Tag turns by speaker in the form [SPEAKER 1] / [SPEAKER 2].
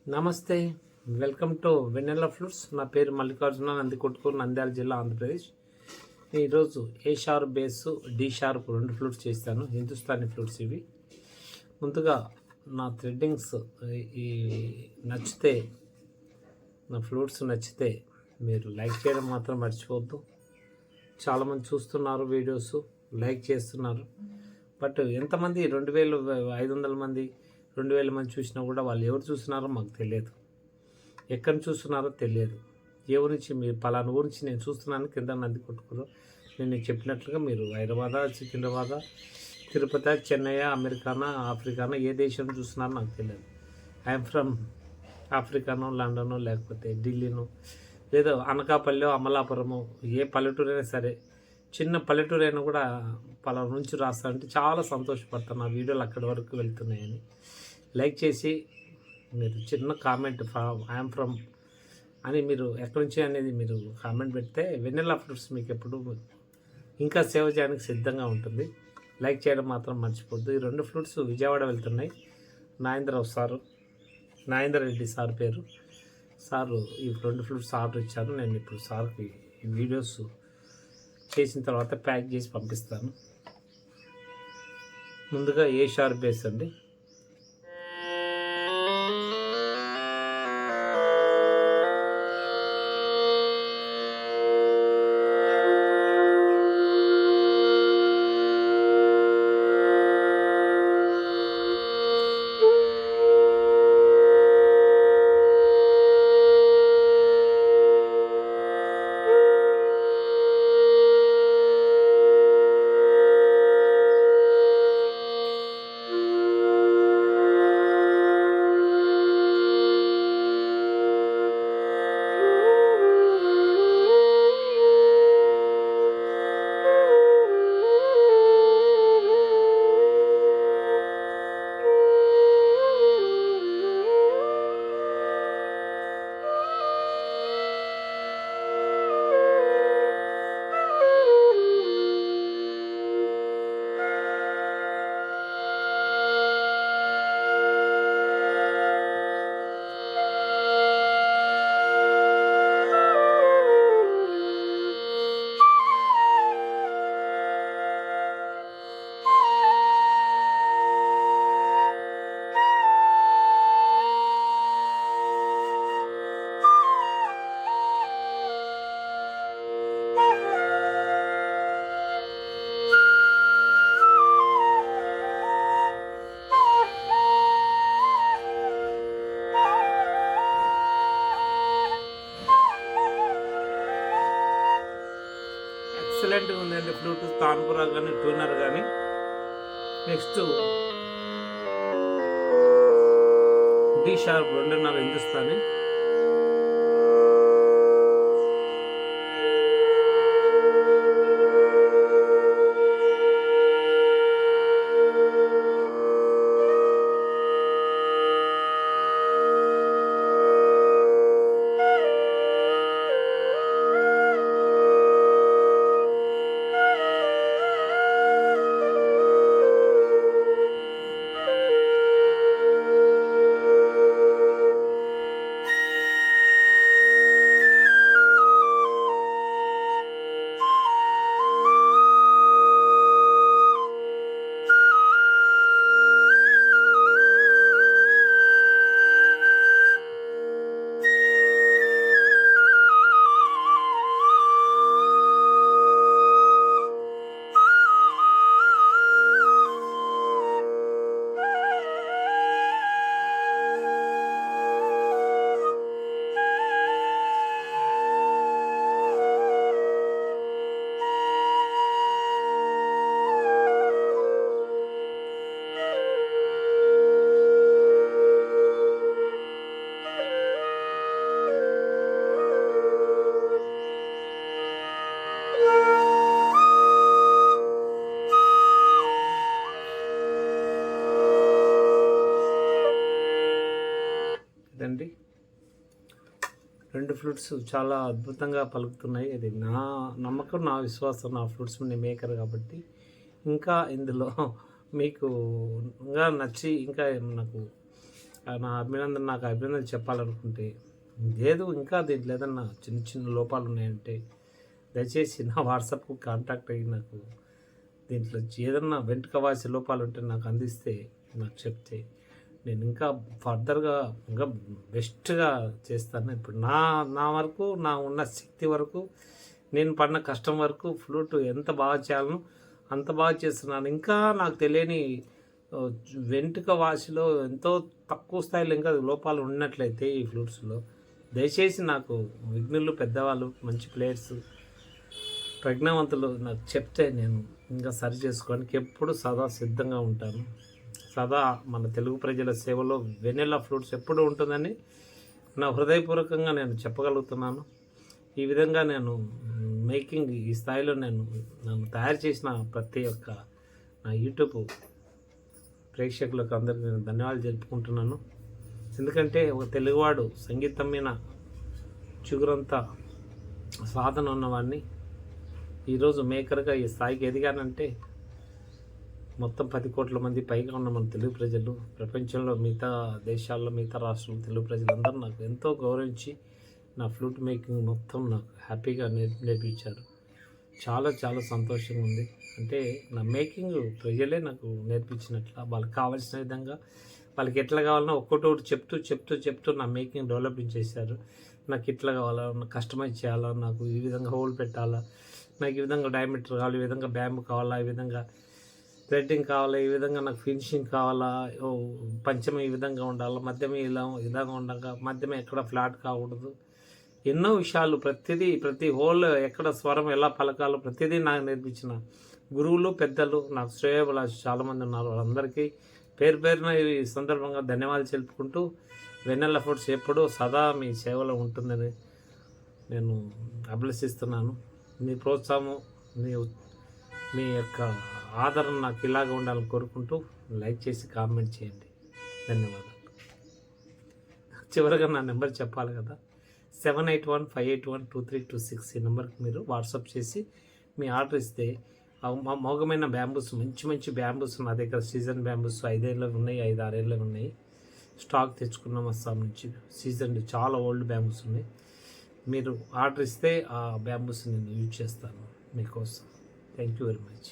[SPEAKER 1] నమస్తే, welcome to Vennela fruits. నా పేరు మల్లికార్జున, నందికొట్కూరు, నంద్యాల జిల్లా, ఆంధ్రప్రదేశ్. ఈరోజు A sharp bass, D sharp 2 flutes చేస్తాను, హిందుస్థానీ ఫ్లూట్స్ ఇవి. ముందుగా నా థ్రెడ్డింగ్స్ ఈ నచ్చితే, నా ఫ్లూట్స్ నచ్చితే మీరు లైక్ చేయడం మాత్రం మర్చిపోవద్దు. చాలామంది చూస్తున్నారు వీడియోస్, లైక్ చేస్తున్నారు. బట్ ఎంతమంది 2500 మంది 2000 మంది చూసినా కూడా వాళ్ళు ఎవరు చూస్తున్నారో మాకు తెలియదు, ఎక్కడి నుంచి చూస్తున్నారో తెలియదు. ఏ ఊరి నుంచి, మీరు పలానా ఊరి నుంచి నేను చూస్తున్నాను కింద నందికొట్కూరు. నేను చెప్పినట్లుగా మీరు హైదరాబాద్, సికింద్రాబాద్, తిరుపతి, చెన్నై, అమెరికానా, ఆఫ్రికానా, ఏ దేశం చూస్తున్నారో నాకు తెలియదు. ఐఎమ్ ఫ్రమ్ ఆఫ్రికానో, లండనో, లేకపోతే ఢిల్లీనో, లేదా అనకాపల్లి, అమలాపురము, ఏ పల్లెటూరు అయినా సరే, చిన్న పల్లెటూరు అయినా కూడా పలానా నుంచి రాస్తానంటే చాలా సంతోషపడతాను. నా వీడియోలు అక్కడి వరకు వెళ్తున్నాయని లైక్ చేసి మీరు చిన్న కామెంట్ ఐఎమ్ ఫ్రమ్ అని మీరు ఎక్కడి నుంచి అనేది మీరు కామెంట్ పెడితే వెన్నెల ఫ్రూట్స్ మీకు ఎప్పుడు ఇంకా సేవ చేయడానికి సిద్ధంగా ఉంటుంది. లైక్ చేయడం మాత్రం మర్చిపోద్దు. ఈ 2 ఫ్రూట్స్ విజయవాడ వెళ్తున్నాయి. నాగేంద్ర రెడ్డి సార్ పేరు. సారు ఈ 2 ఫ్రూట్స్ ఆర్డర్ ఇచ్చారు. నేను ఇప్పుడు సార్కి ఈ వీడియోస్ చేసిన తర్వాత ప్యాక్ చేసి పంపిస్తాను. ముందుగా ఏ షార్ప్ బేస్ అండి. ఎక్సలెంట్గా ఉందండి ఫ్లూట్, తాన్పురా కానీ, ట్యూనర్ కానీ. Next D sharp 2.5 Hindustani. ఇదండి 2 ఫ్లూట్స్ చాలా అద్భుతంగా పలుకుతున్నాయి. అది నా నమ్మకం, నా విశ్వాసం. నా ఫ్లూట్స్ మేకర్ కాబట్టి ఇంకా ఇందులో మీకు ఇంకా నచ్చి ఇంకా నాకు నా అభినందన నాకు అభినందన చెప్పాలనుకుంటే లేదు, ఇంకా దీంట్లో ఏదన్నా చిన్న చిన్న లోపాలు ఉన్నాయంటే దయచేసి నా వాట్సాప్కు కాంటాక్ట్ అయ్యి నాకు దీంట్లో ఏదన్నా వెంటకవాసి లోపాలు ఉంటే నాకు అందిస్తే, నాకు చెప్తే నేను ఇంకా ఫర్దర్గా ఇంకా బెస్ట్గా చేస్తాను. ఇప్పుడు నా వరకు నా ఉన్న శక్తి వరకు నేను పడిన కష్టం వరకు ఫ్లూట్ ఎంత బాగా చేయాలనో అంత బాగా చేస్తున్నాను. ఇంకా నాకు తెలియని వెంట్రుక వాసిలో ఎంతో తక్కువ స్థాయిలో ఇంకా లోపాలు ఉన్నట్లయితే ఈ ఫ్లూట్స్లో దయచేసి నాకు విఘ్నులు, పెద్దవాళ్ళు, మంచి ప్లేయర్స్, ప్రజ్ఞావంతులు నాకు చెప్తే నేను ఇంకా సరి చేసుకోవడానికి ఎప్పుడు సదా సిద్ధంగా ఉంటాను. సదా మన తెలుగు ప్రజల సేవలో వెన్నెలా ఫ్లూట్స్ ఎప్పుడు ఉంటుందని నా హృదయపూర్వకంగా నేను చెప్పగలుగుతున్నాను. ఈ విధంగా నేను మేకింగ్ ఈ స్థాయిలో నన్ను తయారు చేసిన ప్రతి ఒక్క నా యూట్యూబ్ ప్రేక్షకులకు అందరికీ నేను ధన్యవాదాలు జరుపుకుంటున్నాను. ఎందుకంటే ఒక తెలుగువాడు సంగీతం మీద చిగురంతా సాధన ఉన్నవాడిని ఈరోజు మేకర్గా ఈ స్థాయికి ఎదిగానంటే మొత్తం 10 కోట్ల మంది పైగా ఉన్న మన తెలుగు ప్రజలు, ప్రపంచంలో మిగతా దేశాల్లో, మిగతా రాష్ట్రాల్లో తెలుగు ప్రజలందరూ నాకు ఎంతో గౌరవించి నా ఫ్లూట్ మేకింగ్ మొత్తం నాకు హ్యాపీగా నేర్పించారు. చాలా చాలా సంతోషంగా ఉంది. అంటే నా మేకింగ్ ప్రజలే నాకు నేర్పించినట్ల, వాళ్ళకి కావాల్సిన విధంగా వాళ్ళకి ఎట్లా కావాలన్నా ఒక్కొక్కటి చెప్తూ నా మేకింగ్ డెవలపింగ్ చేశారు. నాకు ఇట్లా కావాలా, నాకు కస్టమైజ్ చేయాలా, నాకు ఈ విధంగా హోల్ పెట్టాలా, నాకు ఈ విధంగా డయామీటర్ కావాలి, ఈ విధంగా బ్యాంబు కావాలా, ఈ విధంగా థ్రెడ్డింగ్ కావాలా, ఈ విధంగా నాకు ఫినిషింగ్ కావాలా, పంచమ ఈ విధంగా ఉండాలా, మధ్యమ ఇలాగా ఉండగా, మధ్యమ ఎక్కడ ఫ్లాట్ కాకూడదు. ఎన్నో విషయాలు ప్రతి హోల్ ఎక్కడ స్వరం ఎలా పలకాలో ప్రతిదీ నాకు నేర్పించిన గురువులు, పెద్దలు, నాకు శ్రేయోభిలాషి చాలామంది ఉన్నారు. వాళ్ళందరికీ పేరున ఈ సందర్భంగా ధన్యవాదాలు తెలుపుకుంటూ వెన్నెల ఫుడ్స్ ఎప్పుడూ సదా మీ సేవలో ఉంటుందని నేను అభిలషిస్తున్నాను. మీ ప్రోత్సాహం, మీ యొక్క ఆదరణ నాకు ఇలాగ ఉండాలని కోరుకుంటూ లైక్ చేసి కామెంట్ చేయండి. ధన్యవాదాలు. చివరిగా నా నెంబర్ చెప్పాలి కదా, 7815812326 ఈ నెంబర్కి మీరు వాట్సాప్ చేసి మీ ఆర్డర్ ఇస్తే మోగమైన బ్యాంబూస్, మంచి బ్యాంబూస్ నా దగ్గర సీజన్ బ్యాంబూస్ 5 ఏళ్ళు ఉన్నాయి, 5-6 ఏళ్ళు ఉన్నాయి. స్టాక్ తెచ్చుకున్నాం అస్సాం నుంచి. సీజన్ చాలా ఓల్డ్ బ్యాంబూస్ ఉన్నాయి. మీరు ఆర్డర్ ఇస్తే ఆ బ్యాంబూస్ నేను యూజ్ చేస్తాను మీకోసం. Thank you very much.